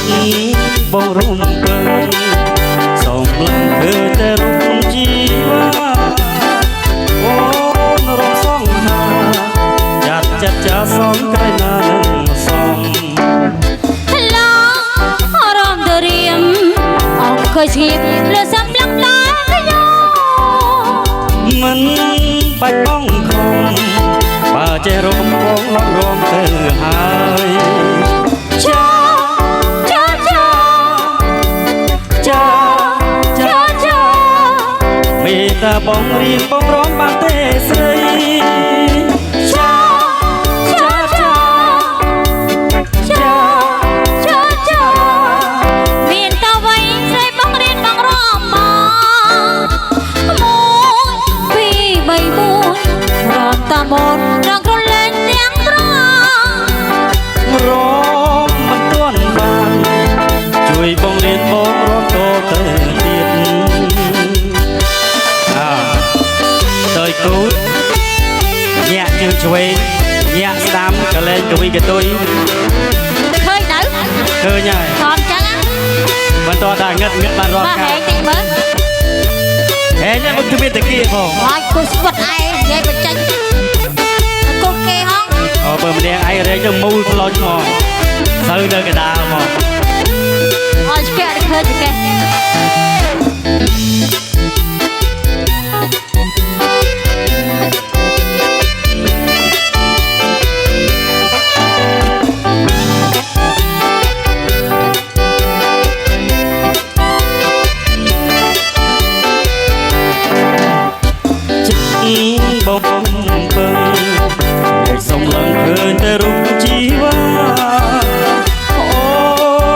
ចិត្តបងរំពឹងសូមលឹងគឺតែរូបជីវ៉ាអូនរំសងហាចាត់ចិត្តចាសំក្រៃណានឹងសំឡងរំដរៀមអង្គុយស្ងៀមលើសំឡឹងឡាយោមិនបាច់បងខំបើចេះរំបងលំរំទៅហើយចាចាចាចាចាចាមេតាបងរៀនបងរំបានទេស្រីចាចាចាចាចាចាមានតវៃស្រីបងរៀនបងរំមក1 2 3 4រំតាមនរងក្រលែងទាំងត្រង់រំមិនទាន់បានជួយបងរៀនបងរំតទៅទៀតទៅគូតញាក់ជើងឆ្វេងញាក់ស្ដាំកលែងកវីកតុយឃើញទៅឃើញហើយខំចឹងមិនតតែងឹតបានរត់កាហែងតិចមើលហែងនេះមិនគ្មានតាគៀផងហើយគូស្វិតឯងនិយាយបញ្ចេញគូគេហងអូបើម្នាក់ឯងរែងទៅមូលផ្លោចមកទៅនៅកដាលមកអត់ស្គាល់ឃើញទេបងពឹងឲ្យសុំឡើងឃើញតែរូបជីវ៉ាអូ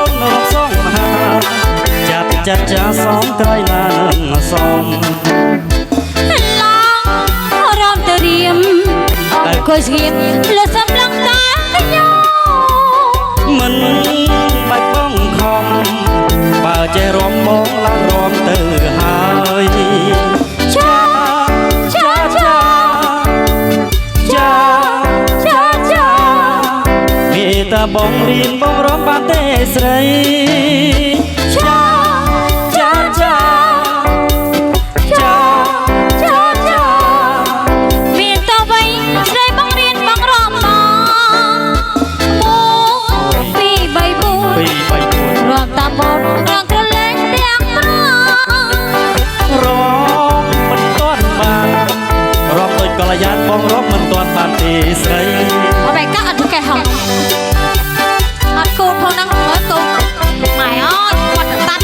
នរំសងមហាចាប់ចាត់ចាសំក្រៃឡានឹងសំឡងរំទៅរៀមអង្គុយស្ងៀមលើសំឡឹងតាយោមិនបាច់បងខំបើចេះរំបងឡើងរំទៅហើយចាចាចាចាចាចាមេតាបងរៀនបងរំបានទេស្រីចាចាចាចាចាចាមានតវៃស្រីបងរៀនបងរំមក1 2 3 4រំតាមបនរងក្រលែងទាំងប្ររំមិនទាន់បានរំដូចកល្យានបងរំមិនទាន់បានទេស្រីអបែកាអត់កែហងអត់គូនផងហ្នឹងមើលគូនម៉ែអើយគាត់តាត់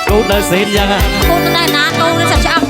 គូននៅសេនយ៉ាងគូនទៅណាគូននៅសាច់ឆ្អឹង